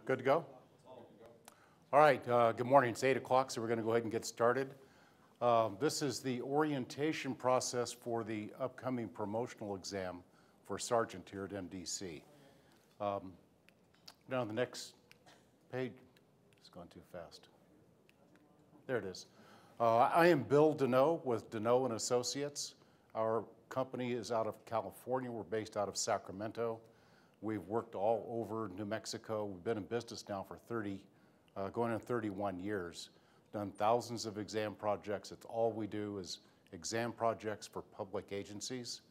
Good to go? All right, good morning. It's 8 o'clock, so we're going to go ahead and get started. This is the orientation process for the upcoming promotional exam for sergeant here at MDC. Now the next page, it's going too fast. There it is. I am Bill Deneau with Deneau & Associates. Our company is out of California. We're based out of Sacramento. We've worked all over New Mexico. We've been in business now for going on 31 years. Done thousands of exam projects. It's all we do is exam projects for public agencies.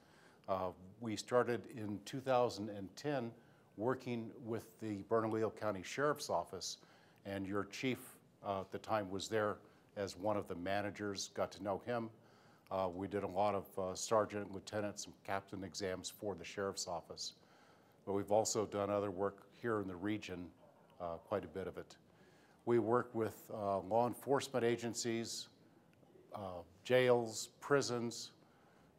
We started in 2010 working with the Bernalillo County Sheriff's Office, and your chief at the time was there as one of the managers, got to know him. We did a lot of sergeant, lieutenant, some captain exams for the Sheriff's Office. But we've also done other work here in the region, quite a bit of it. We work with law enforcement agencies, jails, prisons,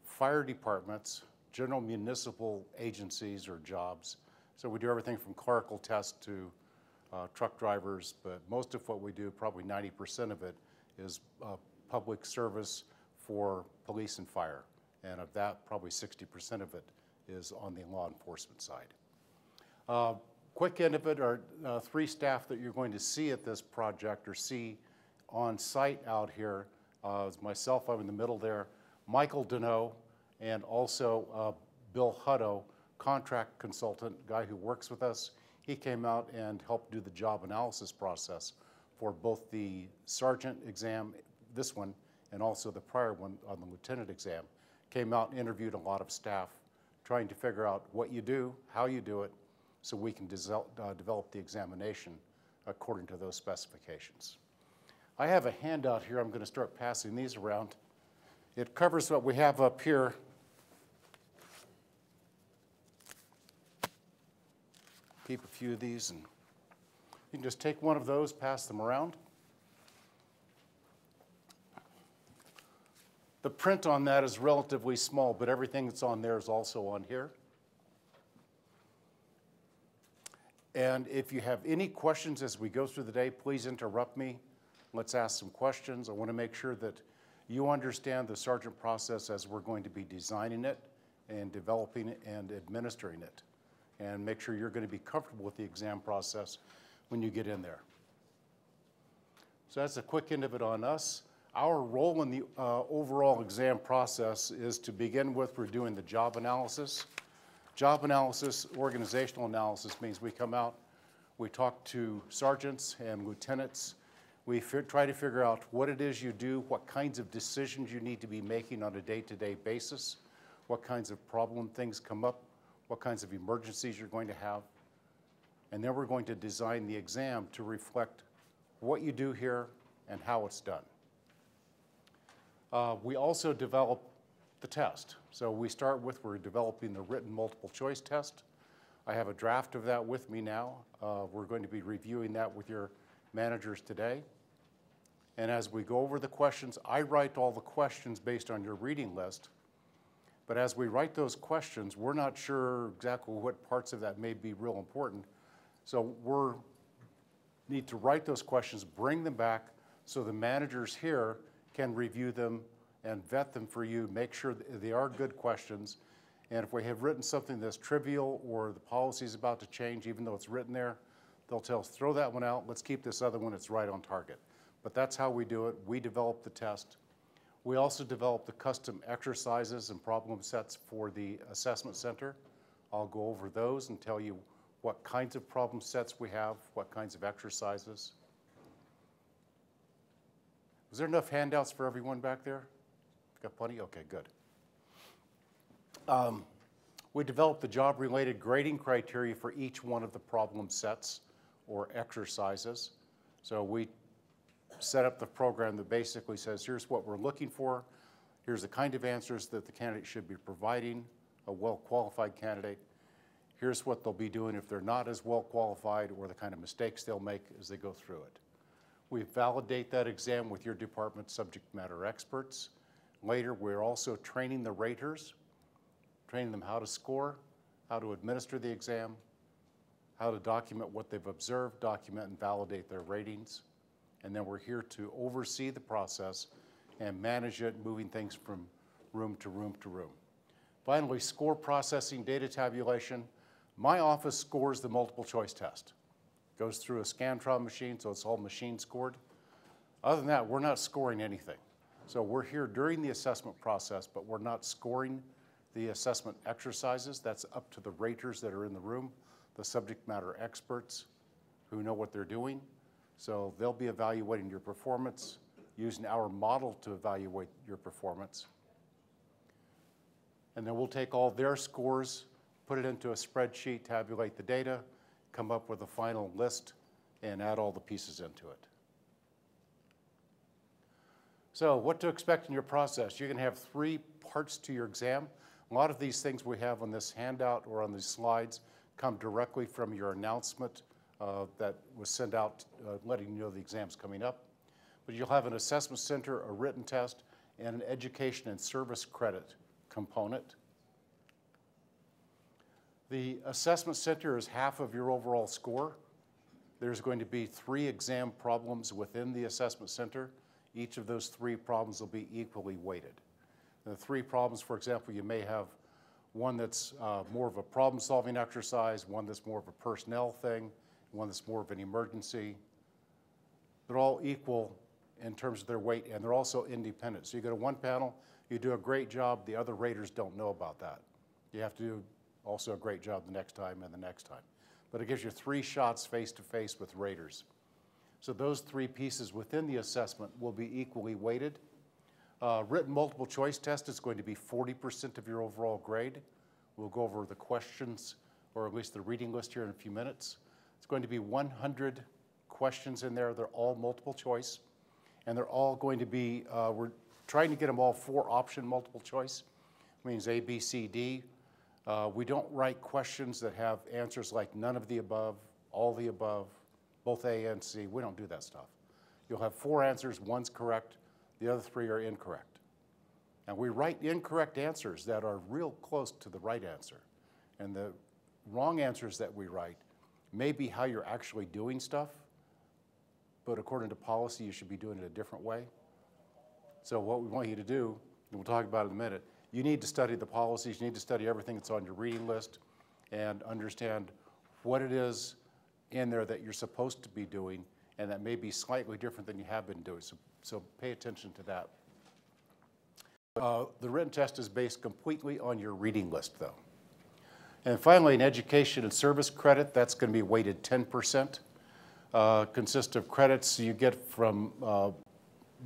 fire departments, general municipal agencies or jobs. So we do everything from clerical tests to truck drivers, but most of what we do, probably 90% of it, is public service for police and fire. And of that, probably 60% of it is on the law enforcement side. Quick end of it are three staff that you're going to see at this project or see on site out here. It's myself, I'm in the middle there, Michael Deneau, and also Bill Hutto, contract consultant, guy who works with us. He came out and helped do the job analysis process for both the sergeant exam, this one, and also the prior one on the lieutenant exam. Came out and interviewed a lot of staff, trying to figure out what you do, how you do it, so we can develop the examination according to those specifications. I have a handout here. I'm going to start passing these around. It covers what we have up here. Keep a few of these, and you can just take one of those, pass them around. The print on that is relatively small, but everything that's on there is also on here. And if you have any questions as we go through the day, please interrupt me. Let's ask some questions. I want to make sure that you understand the sergeant process as we're going to be designing it and developing it and administering it. And make sure you're going to be comfortable with the exam process when you get in there. So that's a quick end of it on us. Our role in the overall exam process is to begin with, we're doing the job analysis. Job analysis, organizational analysis means we come out, we talk to sergeants and lieutenants. We try to figure out what it is you do, what kinds of decisions you need to be making on a day-to-day basis, what kinds of problem things come up, what kinds of emergencies you're going to have. And then we're going to design the exam to reflect what you do here and how it's done. We also develop the test. So we start with, we're developing the written multiple choice test. I have a draft of that with me now. We're going to be reviewing that with your managers today. And as we go over the questions, I write all the questions based on your reading list. But as we write those questions, we're not sure exactly what parts of that may be real important. So we need to write those questions, bring them back so the managers here can review them and vet them for you, make sure that they are good questions. And if we have written something that's trivial or the policy is about to change, even though it's written there, they'll tell us, throw that one out, let's keep this other one, it's right on target. But that's how we do it. We develop the test. We also develop the custom exercises and problem sets for the assessment center. I'll go over those and tell you what kinds of problem sets we have, what kinds of exercises. Was there enough handouts for everyone back there? Got plenty? Okay, good. We developed the job-related grading criteria for each one of the problem sets or exercises. So we set up the program that basically says, here's what we're looking for, here's the kind of answers that the candidate should be providing, a well-qualified candidate. Here's what they'll be doing if they're not as well-qualified or the kind of mistakes they'll make as they go through it. We validate that exam with your department's subject matter experts. Later, we're also training the raters, training them how to score, how to administer the exam, how to document what they've observed, document and validate their ratings. And then we're here to oversee the process and manage it, moving things from room to room to room. Finally, score processing, data tabulation. My office scores the multiple choice test. Goes through a Scantron machine, so it's all machine scored. Other than that, we're not scoring anything. So we're here during the assessment process, but we're not scoring the assessment exercises. That's up to the raters that are in the room, the subject matter experts who know what they're doing. So they'll be evaluating your performance, using our model to evaluate your performance. And then we'll take all their scores, put it into a spreadsheet, tabulate the data, come up with a final list, and add all the pieces into it. So what to expect in your process? You're going to have 3 parts to your exam. A lot of these things we have on this handout or on these slides come directly from your announcement that was sent out letting you know the exam's coming up. But you'll have an assessment center, a written test, and an education and service credit component. The assessment center is half of your overall score. There's going to be 3 exam problems within the assessment center. Each of those 3 problems will be equally weighted. The 3 problems, for example, you may have one that's more of a problem-solving exercise, one that's more of a personnel thing, one that's more of an emergency. They're all equal in terms of their weight, and they're also independent. So you go to one panel, you do a great job, the other raters don't know about that. You have to do also a great job the next time and the next time. But it gives you 3 shots face-to-face with raters. So those 3 pieces within the assessment will be equally weighted. Written multiple choice test is going to be 40% of your overall grade. We'll go over the questions, or at least the reading list here in a few minutes. It's going to be 100 questions in there. They're all multiple choice. And they're all going to be, we're trying to get them all 4-option multiple choice. It means A, B, C, D. We don't write questions that have answers like none of the above, all the above, both A and C. We don't do that stuff. You'll have 4 answers, one's correct, the other 3 are incorrect. And we write incorrect answers that are real close to the right answer. And the wrong answers that we write may be how you're actually doing stuff, but according to policy, you should be doing it a different way. So what we want you to do, and we'll talk about it in a minute, you need to study the policies, you need to study everything that's on your reading list and understand what it is in there that you're supposed to be doing and that may be slightly different than you have been doing. So pay attention to that. The written test is based completely on your reading list, though. And finally, an education and service credit, that's going to be weighted 10%. Consists of credits you get from,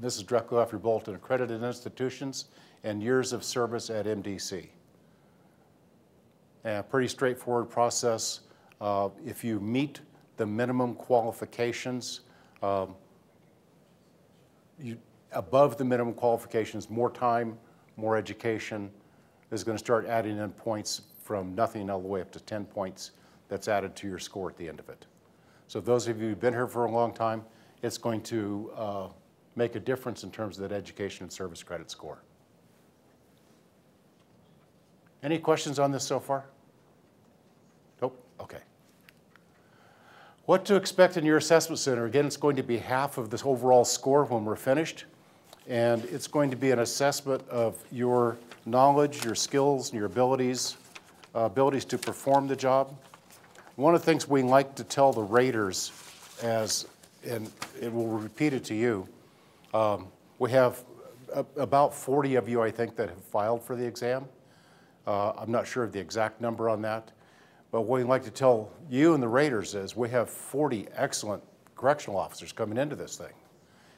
this is directly off your bulletin, accredited institutions and years of service at MDC. And a pretty straightforward process. If you meet the minimum qualifications, above the minimum qualifications, more time, more education is going to start adding in points from nothing all the way up to 10 points that's added to your score at the end of it. So those of you who've been here for a long time, it's going to make a difference in terms of that education and service credit score. Any questions on this so far? Nope, okay. What to expect in your assessment center? Again, it's going to be half of this overall score when we're finished. And it's going to be an assessment of your knowledge, your skills, and your abilities to perform the job. One of the things we like to tell the raters, and it will repeat it to you, we have about 40 of you, I think, that have filed for the exam. I'm not sure of the exact number on that. But what we'd like to tell you and the raters is we have 40 excellent correctional officers coming into this thing.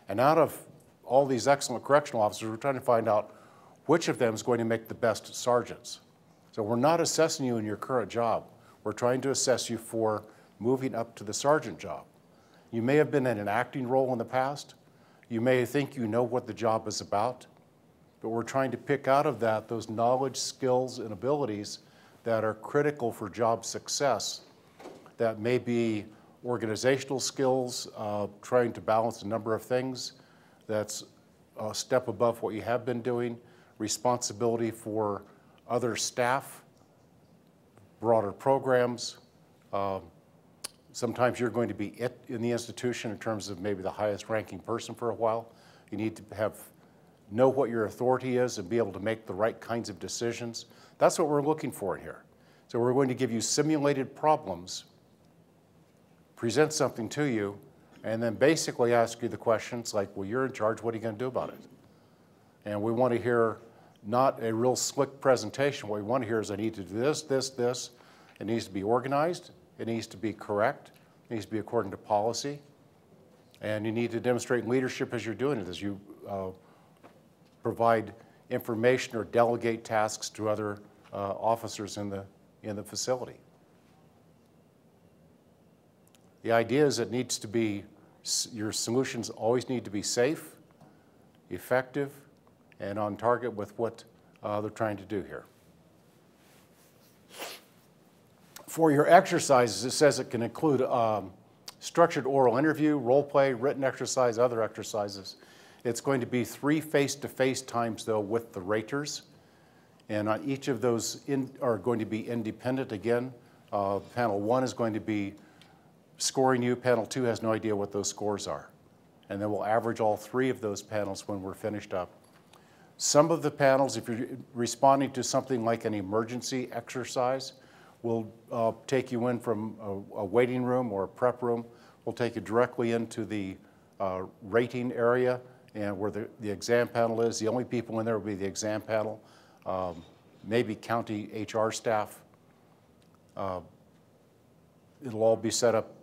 And out of all these excellent correctional officers, we're trying to find out which of them is going to make the best sergeants. So we're not assessing you in your current job. We're trying to assess you for moving up to the sergeant job. You may have been in an acting role in the past. You may think you know what the job is about, but we're trying to pick out of that those knowledge, skills, and abilities that are critical for job success. That may be organizational skills, trying to balance a number of things. That's a step above what you have been doing. Responsibility for other staff, broader programs, Sometimes you're going to be it in the institution in terms of maybe the highest ranking person for a while. You need to know what your authority is and be able to make the right kinds of decisions. That's what we're looking for here. So we're going to give you simulated problems, present something to you, and then basically ask you the questions like, well, you're in charge, what are you going to do about it? And we want to hear not a real slick presentation. What we want to hear is I need to do this, this, this. It needs to be organized. It needs to be correct. It needs to be according to policy. And you need to demonstrate leadership as you're doing it, as you provide information or delegate tasks to other officers in the facility. The idea is it needs to be, your solutions always need to be safe, effective, and on target with what they're trying to do here. For your exercises, it says it can include structured oral interview, role play, written exercise, other exercises. It's going to be 3 face-to-face times, though, with the raters. And on each of those are going to be independent again. Panel 1 is going to be scoring you. Panel 2 has no idea what those scores are. And then we'll average all 3 of those panels when we're finished up. Some of the panels, if you're responding to something like an emergency exercise, we'll take you in from a waiting room or a prep room. We'll take you directly into the rating area and where the exam panel is. The only people in there will be the exam panel, maybe county HR staff. It'll all be set up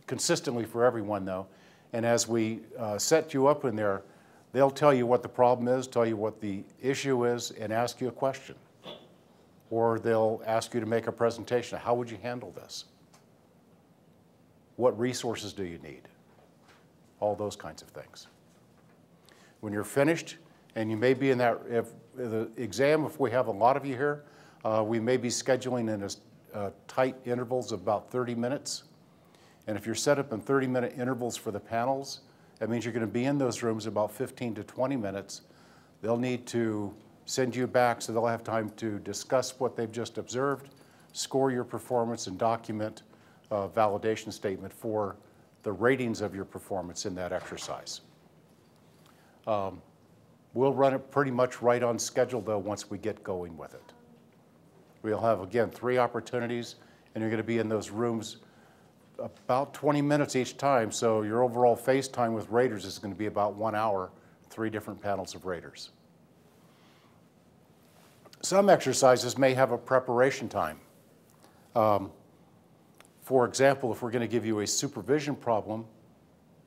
consistently for everyone, though. And as we set you up in there, they'll tell you what the problem is, tell you what the issue is, and ask you a question. Or they'll ask you to make a presentation. How would you handle this? What resources do you need? All those kinds of things. When you're finished, and you may be in that, if the exam, if we have a lot of you here, we may be scheduling in tight intervals of about 30 minutes. And if you're set up in 30-minute intervals for the panels, that means you're going to be in those rooms about 15 to 20 minutes. They'll need to send you back so they'll have time to discuss what they've just observed, score your performance, and document a validation statement for the ratings of your performance in that exercise. We'll run it pretty much right on schedule, though, once we get going with it. We'll have, again, 3 opportunities, and you're going to be in those rooms about 20 minutes each time, so your overall face time with raters is going to be about 1 hour, 3 different panels of raters. Some exercises may have a preparation time. For example, if we're going to give you a supervision problem,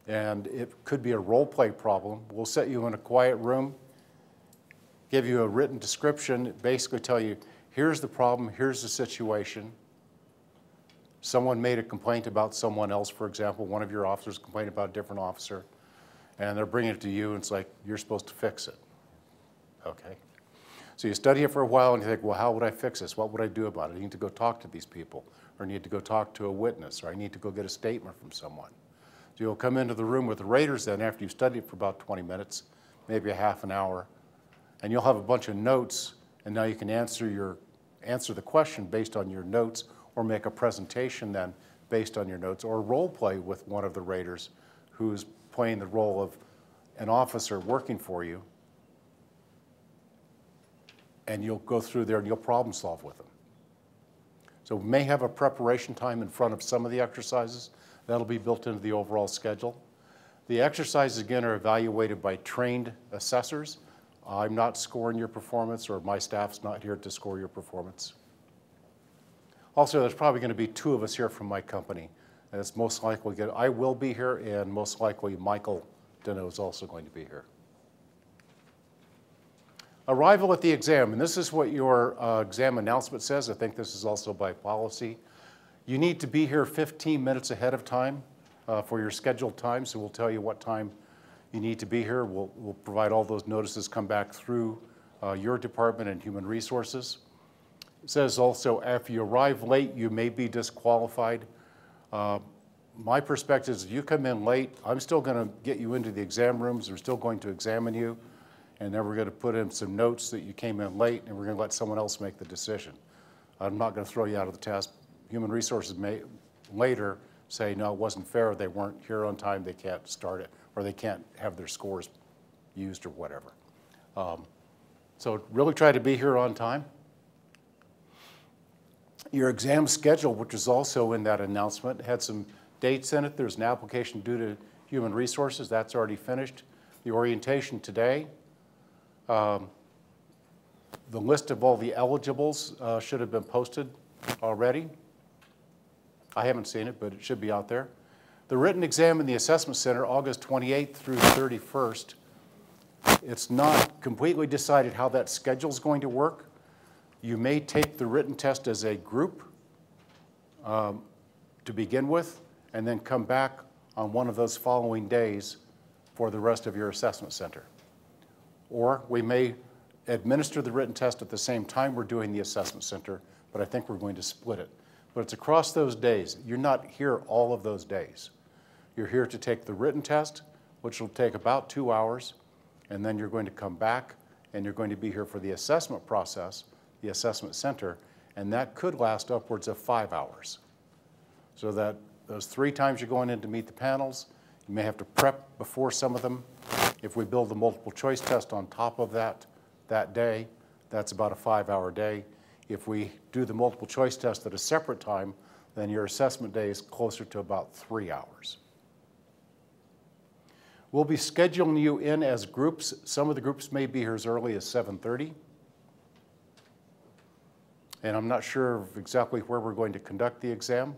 and it could be a role play problem, we'll set you in a quiet room, give you a written description, basically tell you, here's the problem, here's the situation. Someone made a complaint about someone else, for example, one of your officers complained about a different officer, and they're bringing it to you, and it's like, you're supposed to fix it. Okay? So you study it for a while, and you think, well, how would I fix this? What would I do about it? I need to go talk to these people, or I need to go talk to a witness, or I need to go get a statement from someone. So you'll come into the room with the raters then after you've studied it for about 20 minutes, maybe a half an hour, and you'll have a bunch of notes, and now you can answer the question based on your notes, or make a presentation then based on your notes, or role play with one of the raters who's playing the role of an officer working for you, and you'll go through there and you'll problem solve with them. So we may have a preparation time in front of some of the exercises. That'll be built into the overall schedule. The exercises, again, are evaluated by trained assessors. I'm not scoring your performance, or my staff's not here to score your performance. Also, there's probably going to be 2 of us here from my company. And it's most likely, I will be here, and most likely Michael Deneau is also going to be here. Arrival at the exam, and this is what your exam announcement says. I think this is also by policy. You need to be here 15 minutes ahead of time for your scheduled time, so we'll tell you what time you need to be here. We'll provide all those notices come back through your department and Human Resources. It says also, if you arrive late, you may be disqualified. My perspective is if you come in late, I'm still going to get you into the exam rooms. We're still going to examine you. And then we're going to put in some notes that you came in late, and we're going to let someone else make the decision. I'm not going to throw you out of the task. Human Resources may later say, no, it wasn't fair, they weren't here on time, they can't start it, or they can't have their scores used or whatever. So really try to be here on time. Your exam schedule, which is also in that announcement, had some dates in it. There's an application due to Human Resources. That's already finished. The orientation today. The list of all the eligibles should have been posted already. I haven't seen it, but it should be out there. The written exam in the Assessment Center, August 28th through 31st. It's not completely decided how that schedule is going to work. You may take the written test as a group to begin with, and then come back on one of those following days for the rest of your assessment center. Or we may administer the written test at the same time we're doing the assessment center, but I think we're going to split it. But it's across those days. You're not here all of those days. You're here to take the written test, which will take about 2 hours, and then you're going to come back and you're going to be here for the assessment process, the assessment center, and that could last upwards of 5 hours. So that those 3 times you're going in to meet the panels, you may have to prep before some of them. If we build the multiple choice test on top of that day, that's about a 5-hour day. If we do the multiple choice test at a separate time, then your assessment day is closer to about 3 hours. We'll be scheduling you in as groups. Some of the groups may be here as early as 7:30. And I'm not sure exactly where we're going to conduct the exam.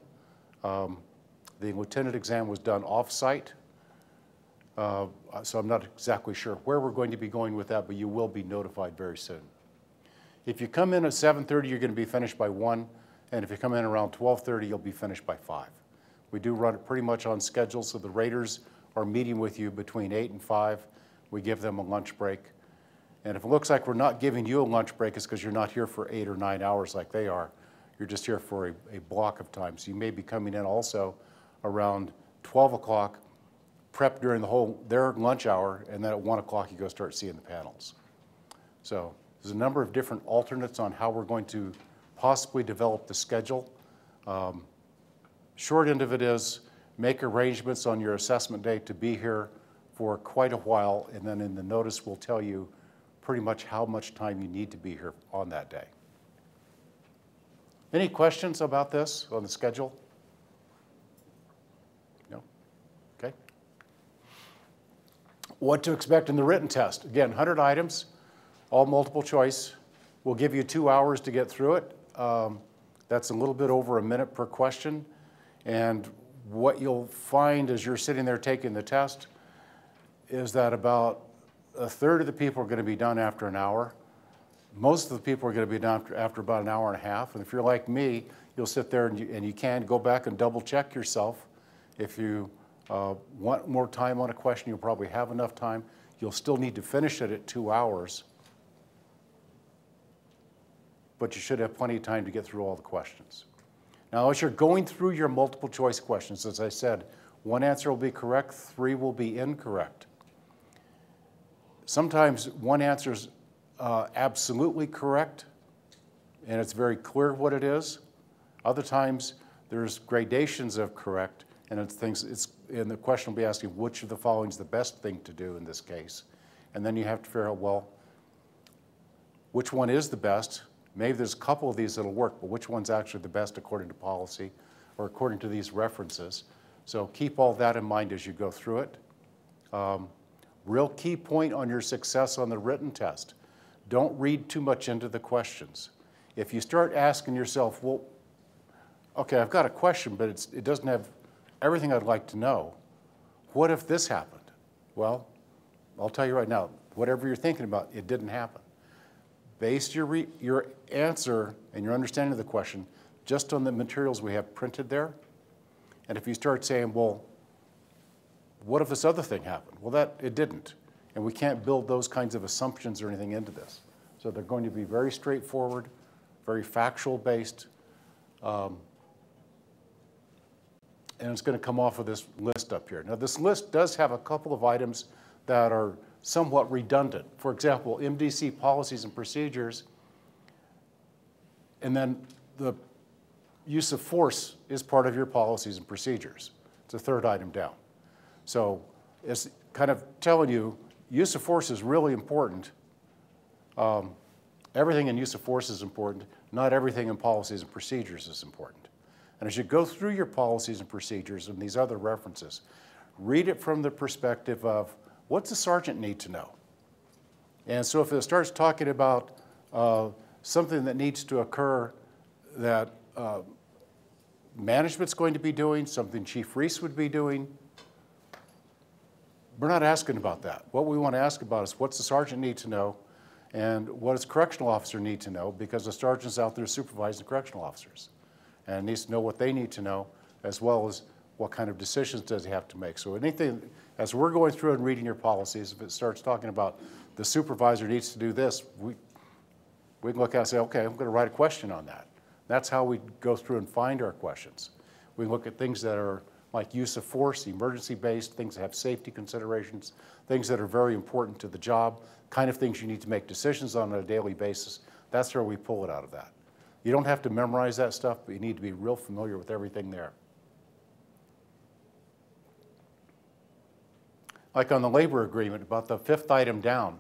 The lieutenant exam was done off-site, so I'm not exactly sure where we're going to be going with that, but you will be notified very soon. If you come in at 7:30, you're going to be finished by 1, and if you come in around 12:30, you'll be finished by 5. We do run it pretty much on schedule, so the raters are meeting with you between 8 and 5. We give them a lunch break. And if it looks like we're not giving you a lunch break, it's because you're not here for 8 or 9 hours like they are. You're just here for a block of time. So you may be coming in also around 12 o'clock, prep during their lunch hour, and then at 1 o'clock you go start seeing the panels. So there's a number of different alternates on how we're going to possibly develop the schedule. Short end of it is make arrangements on your assessment day to be here for quite a while, and then in the notice we'll tell you pretty much how much time you need to be here on that day. Any questions about this on the schedule? No? Okay. What to expect in the written test. Again, 100 items, all multiple choice. We'll give you 2 hours to get through it. That's a little bit over a minute per question. And what you'll find as you're sitting there taking the test is that about a third of the people are going to be done after an hour. Most of the people are going to be done after about an hour and a half. And if you're like me, you'll sit there and you can go back and double check yourself. If you want more time on a question, you'll probably have enough time. You'll still need to finish it at 2 hours. But you should have plenty of time to get through all the questions. Now, as you're going through your multiple choice questions, as I said, 1 answer will be correct, 3 will be incorrect. Sometimes 1 answer is absolutely correct, and it's very clear what it is. Other times, there's gradations of correct, and and the question will be asking which of the following is the best thing to do in this case. And then you have to figure out, well, which one is the best? Maybe there's a couple of these that'll work, but which one's actually the best according to policy or according to these references? So keep all that in mind as you go through it. Real key point on your success on the written test. Don't read too much into the questions. If you start asking yourself, well, okay, I've got a question, but it doesn't have everything I'd like to know. What if this happened? Well, I'll tell you right now, whatever you're thinking about, it didn't happen. Base your answer and your understanding of the question just on the materials we have printed there. And if you start saying, well, what if this other thing happened? Well, it didn't. And we can't build those kinds of assumptions or anything into this. So they're going to be very straightforward, very factual based. And it's going to come off of this list up here. Now, this list does have a couple of items that are somewhat redundant. For example, MDC policies and procedures, and then the use of force is part of your policies and procedures. It's the third item down. So it's kind of telling you use of force is really important. Everything in use of force is important. Not everything in policies and procedures is important. And as you go through your policies and procedures and these other references, read it from the perspective of what's the sergeant need to know? And so if it starts talking about something that needs to occur that management's going to be doing, something Chief Reese would be doing, we're not asking about that. What we want to ask about is what's the sergeant need to know and what does correctional officer need to know, because the sergeant's out there supervising the correctional officers and needs to know what they need to know as well as what kind of decisions does he have to make. So anything, as we're going through and reading your policies, if it starts talking about the supervisor needs to do this, we can look at it and say, okay, I'm going to write a question on that. That's how we go through and find our questions. We look at things that are like use of force, emergency-based, things that have safety considerations, things that are very important to the job, kind of things you need to make decisions on a daily basis. That's where we pull it out of that. You don't have to memorize that stuff, but you need to be real familiar with everything there. Like on the labor agreement, about the fifth item down,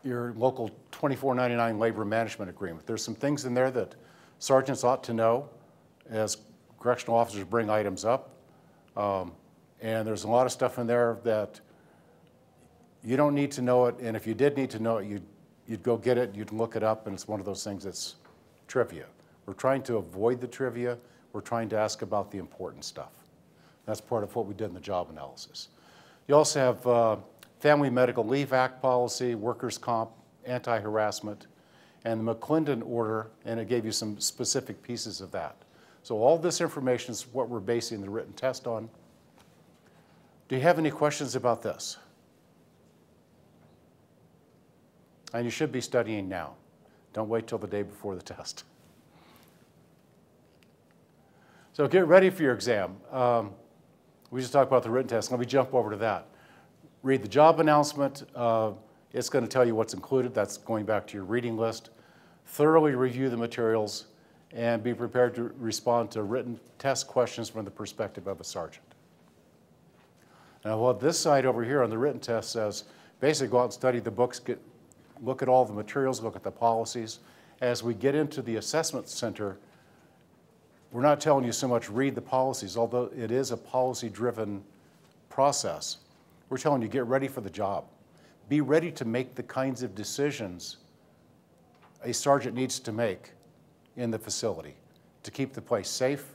your local 2499 labor management agreement. There's some things in there that sergeants ought to know as correctional officers bring items up. And there's a lot of stuff in there that you don't need to know it, and if you did need to know it, you'd go get it, you'd look it up, and it's one of those things that's trivia. We're trying to avoid the trivia. We're trying to ask about the important stuff. That's part of what we did in the job analysis. You also have Family Medical Leave Act policy, workers' comp, anti-harassment, and the McClendon order, and it gave you some specific pieces of that. So all this information is what we're basing the written test on. Do you have any questions about this? And you should be studying now. Don't wait till the day before the test. So get ready for your exam. We just talked about the written test. Let me jump over to that. Read the job announcement. It's going to tell you what's included. That's going back to your reading list. Thoroughly review the materials and be prepared to respond to written test questions from the perspective of a sergeant. Now, what this side over here on the written test says, basically go out and study the books, look at all the materials, look at the policies. As we get into the assessment center, we're not telling you so much read the policies, although it is a policy-driven process. We're telling you get ready for the job. Be ready to make the kinds of decisions a sergeant needs to make in the facility to keep the place safe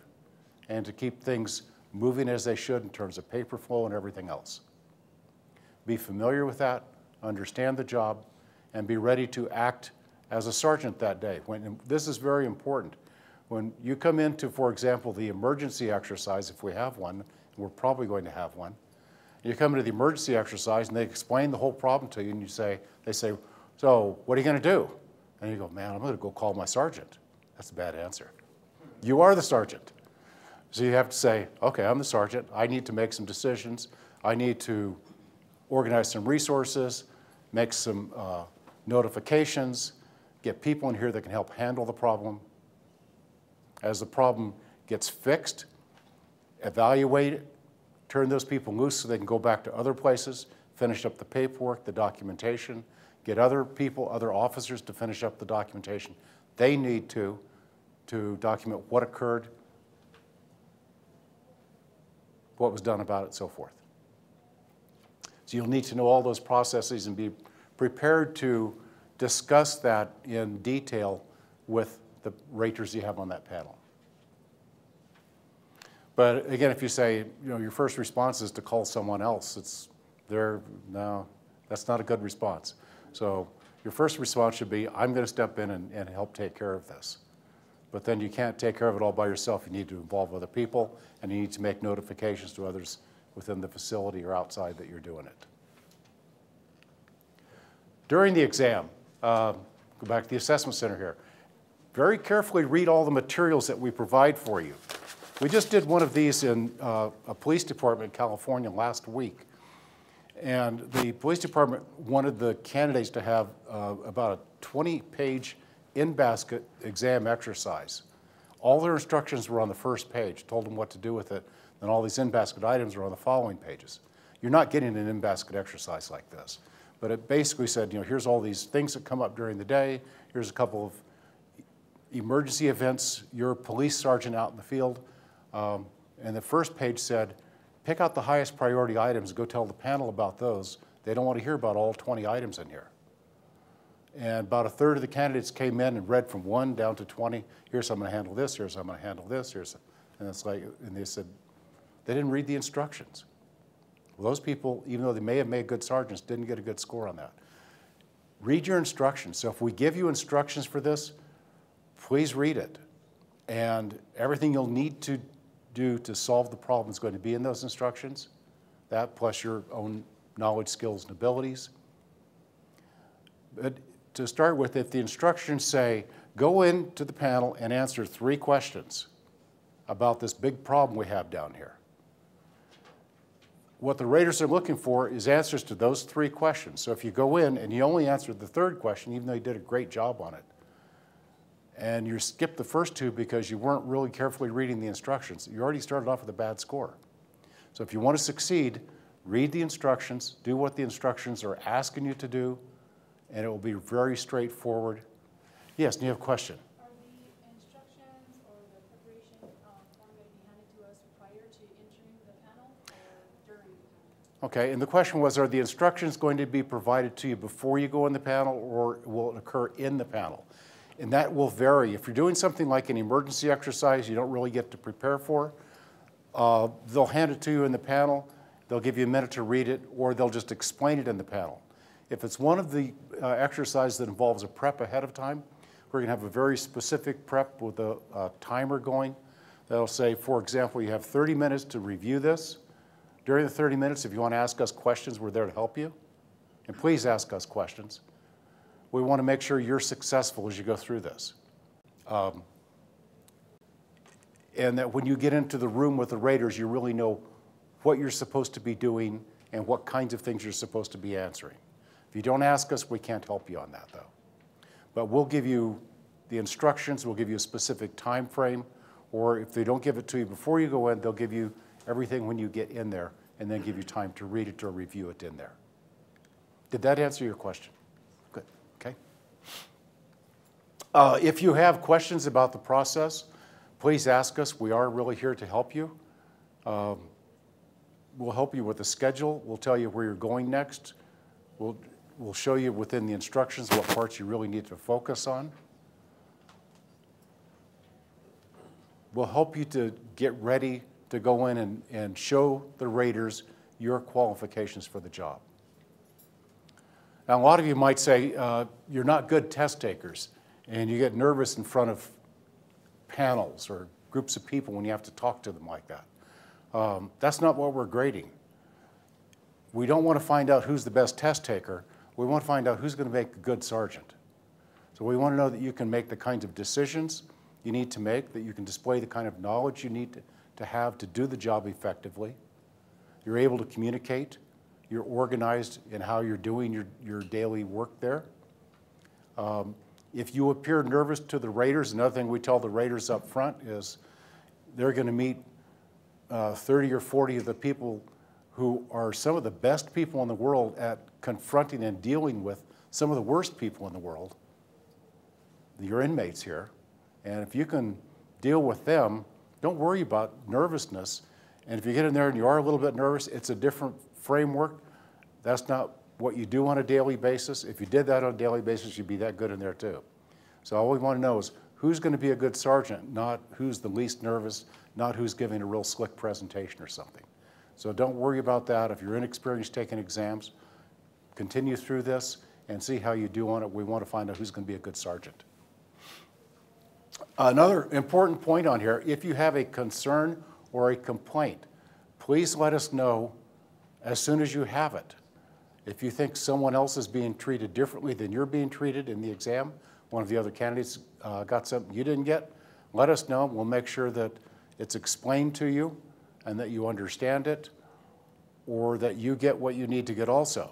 and to keep things moving as they should in terms of paper flow and everything else. Be familiar with that, understand the job, and be ready to act as a sergeant that day. This is very important. When you come into, for example, the emergency exercise, if we have one, and we're probably going to have one, you come into the emergency exercise and they explain the whole problem to you and they say, so what are you going to do? And you go, man, I'm going to go call my sergeant. That's a bad answer. You are the sergeant. So you have to say, okay, I'm the sergeant. I need to make some decisions. I need to organize some resources, make some notifications, get people in here that can help handle the problem. As the problem gets fixed, evaluate it, turn those people loose so they can go back to other places, finish up the paperwork, the documentation, get other people, other officers to finish up the documentation they need to document what occurred, what was done about it, so forth. So you'll need to know all those processes and be prepared to discuss that in detail with the raters you have on that panel. But again, if you say, your first response is to call someone else, no, that's not a good response. So your first response should be, I'm going to step in and help take care of this. But then you can't take care of it all by yourself. You need to involve other people, and you need to make notifications to others within the facility or outside that you're doing it. During the exam, go back to the assessment center here. Very carefully read all the materials that we provide for you. We just did one of these in a police department in California last week. And the police department wanted the candidates to have about a 20-page in-basket exam exercise all their instructions were on the first page, told them what to do with it, then all these in-basket items are on the following pages. You're not getting an in-basket exercise like this. But it basically said, here's all these things that come up during the day, here's a couple of emergency events, you're a police sergeant out in the field, and the first page said, pick out the highest priority items, go tell the panel about those. They don't want to hear about all 20 items in here. And about a third of the candidates came in and read from 1 down to 20. Here's how I'm going to handle this, here's how I'm going to handle this, and it's like, and they said, they didn't read the instructions. Well, those people, even though they may have made good sergeants, didn't get a good score on that. Read your instructions. So if we give you instructions for this, please read it. And everything you'll need to do to solve the problem is going to be in those instructions. That plus your own knowledge, skills, and abilities. But to start with, if the instructions say, go into the panel and answer 3 questions about this big problem we have down here. What the raters are looking for is answers to those 3 questions. So if you go in and you only answered the 3rd question, even though you did a great job on it, and you skipped the first 2 because you weren't really carefully reading the instructions, you already started off with a bad score. So if you want to succeed, read the instructions, do what the instructions are asking you to do, and it will be very straightforward. Yes, do you have a question? Are the instructions or the preparation form going to be handed to us prior to entering the panel or during the panel? Okay, and the question was, are the instructions going to be provided to you before you go in the panel, or will it occur in the panel? And that will vary. If you're doing something like an emergency exercise you don't really get to prepare for, they'll hand it to you in the panel, they'll give you a minute to read it, or they'll just explain it in the panel. If it's one of the exercises that involves a prep ahead of time, we're going to have a very specific prep with a timer going. That'll say, for example, you have 30 minutes to review this. During the 30 minutes, if you want to ask us questions, we're there to help you. And please ask us questions. We want to make sure you're successful as you go through this. And that when you get into the room with the raters, you really know what you're supposed to be doing and what kinds of things you're supposed to be answering. If you don't ask us, we can't help you on that, though. But we'll give you the instructions, we'll give you a specific time frame, or if they don't give it to you before you go in, they'll give you everything when you get in there and then give you time to read it or review it in there. Did that answer your question? Good, okay. If you have questions about the process, please ask us. We are really here to help you. We'll help you with the schedule. We'll tell you where you're going next. We'll show you within the instructions what parts you really need to focus on. We'll help you to get ready to go in and show the raters your qualifications for the job. Now, a lot of you might say you're not good test takers and you get nervous in front of panels or groups of people when you have to talk to them like that. That's not what we're grading. We don't want to find out who's the best test taker. We want to find out who's going to make a good sergeant. So we want to know that you can make the kinds of decisions you need to make, that you can display the kind of knowledge you need to have to do the job effectively. You're able to communicate. You're organized in how you're doing your daily work there. If you appear nervous to the raters, another thing we tell the raters up front is they're going to meet 30 or 40 of the people who are some of the best people in the world at confronting and dealing with some of the worst people in the world, your inmates here. And if you can deal with them, don't worry about nervousness. And if you get in there and you are a little bit nervous, it's a different framework. That's not what you do on a daily basis. If you did that on a daily basis, you'd be that good in there too. So all we want to know is who's going to be a good sergeant, not who's the least nervous, not who's giving a real slick presentation or something. So don't worry about that. If you're inexperienced taking exams, continue through this and see how you do on it. We want to find out who's going to be a good sergeant. Another important point on here, if you have a concern or a complaint, please let us know as soon as you have it. If you think someone else is being treated differently than you're being treated in the exam, one of the other candidates got something you didn't get, let us know. We'll make sure that it's explained to you and that you understand it, or that you get what you need to get also.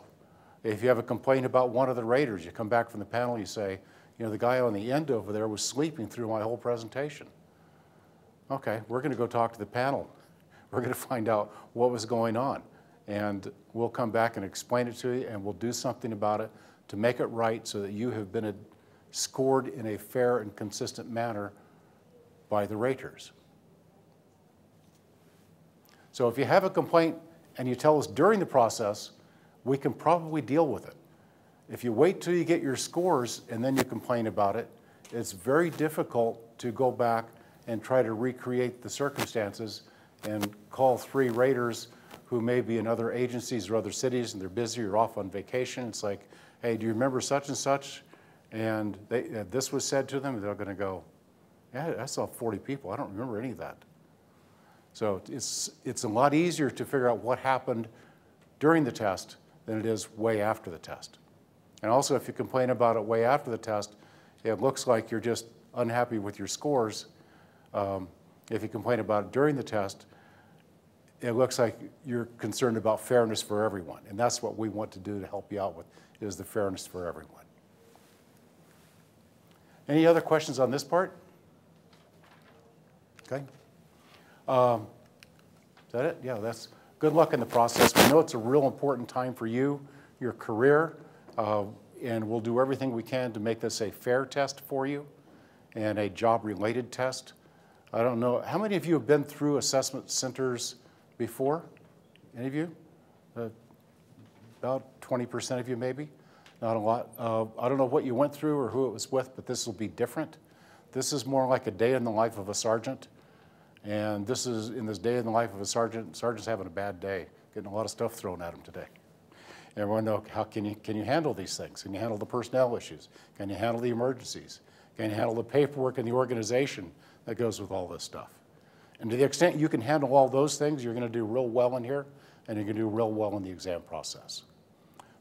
If you have a complaint about one of the raters, you come back from the panel, you say, the guy on the end over there was sleeping through my whole presentation. Okay, we're going to go talk to the panel. We're going to find out what was going on. And we'll come back and explain it to you, and we'll do something about it to make it right so that you have been scored in a fair and consistent manner by the raters. So if you have a complaint and you tell us during the process, we can probably deal with it. If you wait till you get your scores and then you complain about it, it's very difficult to go back and try to recreate the circumstances and call 3 raters who may be in other agencies or other cities and they're busy or off on vacation. It's like, hey, do you remember such and such? And this was said to them, and they're going to go, yeah, I saw 40 people. I don't remember any of that. So it's a lot easier to figure out what happened during the test than it is way after the test. And also, if you complain about it way after the test, it looks like you're just unhappy with your scores. If you complain about it during the test, it looks like you're concerned about fairness for everyone. And that's what we want to do to help you out with, is the fairness for everyone. Any other questions on this part? Okay. Is that it? Yeah, that's good luck in the process. We know it's a real important time for you, your career, and we'll do everything we can to make this a fair test for you and a job-related test. I don't know, how many of you have been through assessment centers before? Any of you? About 20% of you maybe, not a lot. I don't know what you went through or who it was with, but this will be different. This is more like a day in the life of a sergeant. And this is, in this day in the life of a sergeant, sergeant's having a bad day, getting a lot of stuff thrown at him today. Everyone know, how can you handle these things? Can you handle the personnel issues? Can you handle the emergencies? Can you handle the paperwork and the organization that goes with all this stuff? And to the extent you can handle all those things, you're going to do real well in here, and you're going to do real well in the exam process.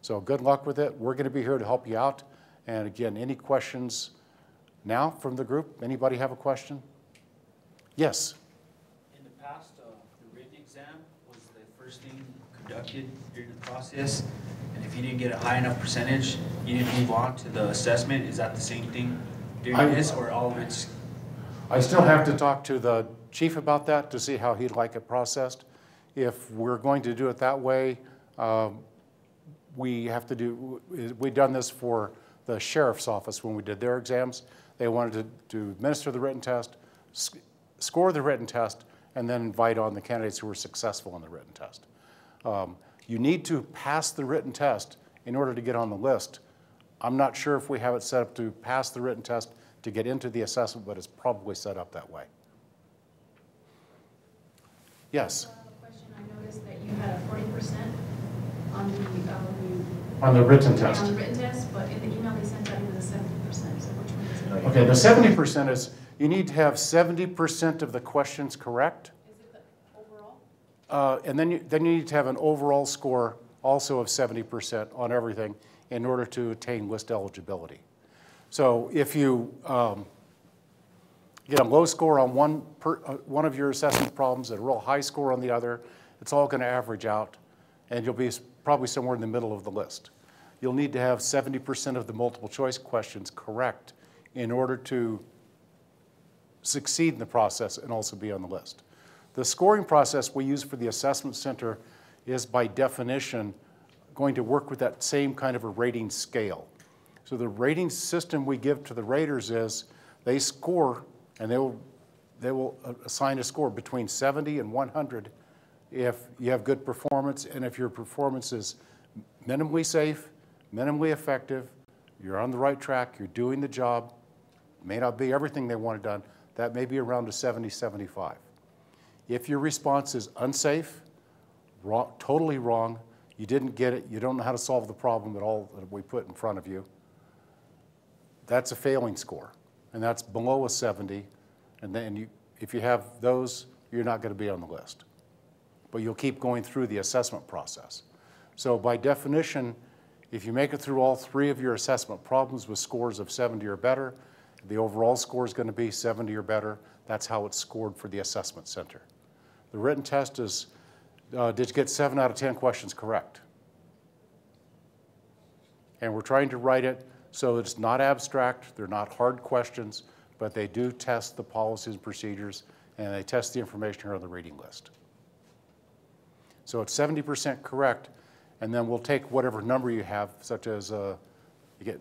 So good luck with it. We're going to be here to help you out. And again, any questions now from the group? Anybody have a question? Yes. In the past, the written exam was the first thing conducted during the process. And if you didn't get a high enough percentage, you didn't move on to the assessment. Is that the same thing during this, or all of it's? I still have to talk to the chief about that to see how he'd like it processed. If we're going to do it that way, we've done this for the sheriff's office when we did their exams. They wanted to administer the written test, score the written test, and then invite on the candidates who were successful in the written test. You need to pass the written test in order to get on the list. I'm not sure if we have it set up to pass the written test to get into the assessment, but it's probably set up that way. Yes? Question, I noticed that you had a 40% on the written test. On the written test, but in the email they sent out it was 70%, so which one is it? Okay, the 70% is, you need to have 70% of the questions correct. Is it the overall? And then you need to have an overall score also of 70% on everything in order to attain list eligibility. So if you get a low score on one of your assessment problems and a real high score on the other, it's all going to average out, and you'll be probably somewhere in the middle of the list. You'll need to have 70% of the multiple choice questions correct in order to succeed in the process and also be on the list. The scoring process we use for the assessment center is by definition going to work with that same kind of a rating scale. So the rating system we give to the raters is they score, and they will assign a score between 70 and 100 if you have good performance, and if your performance is minimally safe, minimally effective, you're on the right track, you're doing the job, may not be everything they want done, that may be around a 70, 75. If your response is unsafe, wrong, totally wrong, you didn't get it, you don't know how to solve the problem at all that we put in front of you, that's a failing score, and that's below a 70, and then if you have those, you're not going to be on the list. But you'll keep going through the assessment process. So by definition, if you make it through all 3 of your assessment problems with scores of 70 or better, the overall score is going to be 70 or better. That's how it's scored for the assessment center. The written test is, did you get 7 out of 10 questions correct? And we're trying to write it so it's not abstract, they're not hard questions, but they do test the policies and procedures and they test the information here on the reading list. So it's 70% correct, and then we'll take whatever number you have, such as you get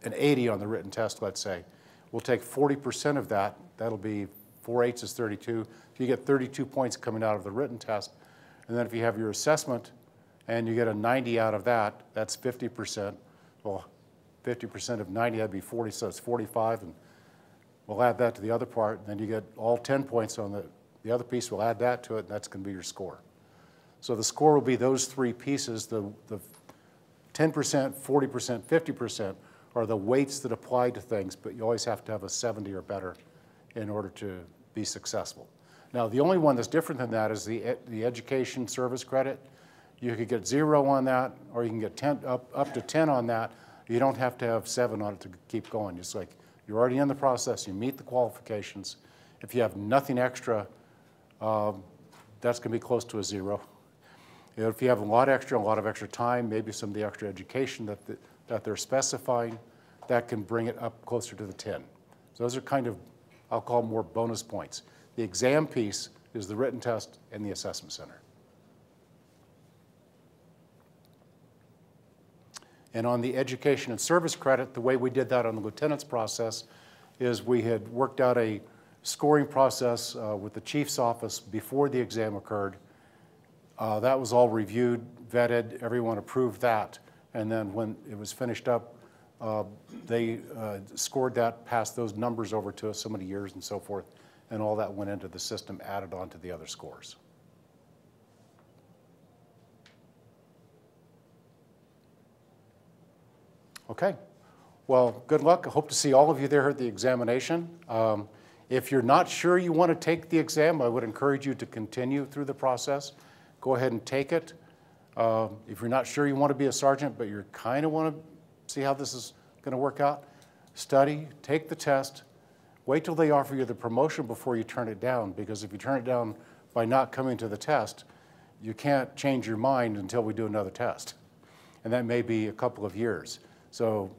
an 80 on the written test, let's say. We'll take 40% of that. That'll be 4 eighths is 32. So you get 32 points coming out of the written test. And then if you have your assessment and you get a 90 out of that, that's 50%. Well, 50% of 90, that'd be 40, so it's 45. And we'll add that to the other part. And then you get all 10 points on the other piece. We'll add that to it, and that's going to be your score. So the score will be those three pieces. The 10%, 40%, 50% are the weights that apply to things, but you always have to have a 70 or better in order to be successful. Now, the only one that's different than that is the education service credit. You could get 0 on that, or you can get 10, up to 10 on that. You don't have to have 7 on it to keep going. It's like you're already in the process, you meet the qualifications. If you have nothing extra, that's going to be close to a 0. You know, if you have a lot of extra time, maybe some of the extra education that they're specifying, that can bring it up closer to the 10. So those are kind of, I'll call them more bonus points. The exam piece is the written test and the assessment center. And on the education and service credit, the way we did that on the lieutenant's process is we had worked out a scoring process with the chief's office before the exam occurred. That was all reviewed, vetted, everyone approved that. And then when it was finished up, they scored that, passed those numbers over to us, so many years and so forth, and all that went into the system, added on to the other scores. Okay, well, good luck. I hope to see all of you there at the examination. If you're not sure you want to take the exam, I would encourage you to continue through the process. Go ahead and take it. If you're not sure you want to be a sergeant, but you kind of want to see how this is going to work out, study, take the test, wait till they offer you the promotion before you turn it down, because if you turn it down by not coming to the test, you can't change your mind until we do another test. And that may be a couple of years. So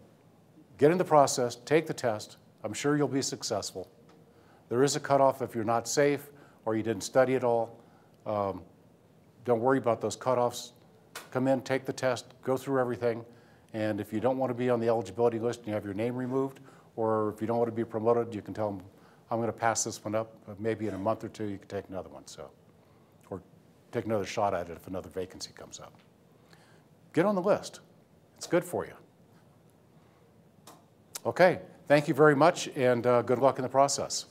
get in the process, take the test. I'm sure you'll be successful. There is a cutoff if you're not safe or you didn't study at all. Don't worry about those cutoffs. Come in, take the test, go through everything, and if you don't want to be on the eligibility list and you have your name removed, or if you don't want to be promoted, you can tell them, I'm going to pass this one up. Maybe in a month or two you can take another one, so, or take another shot at it if another vacancy comes up. Get on the list. It's good for you. Okay, thank you very much, and good luck in the process.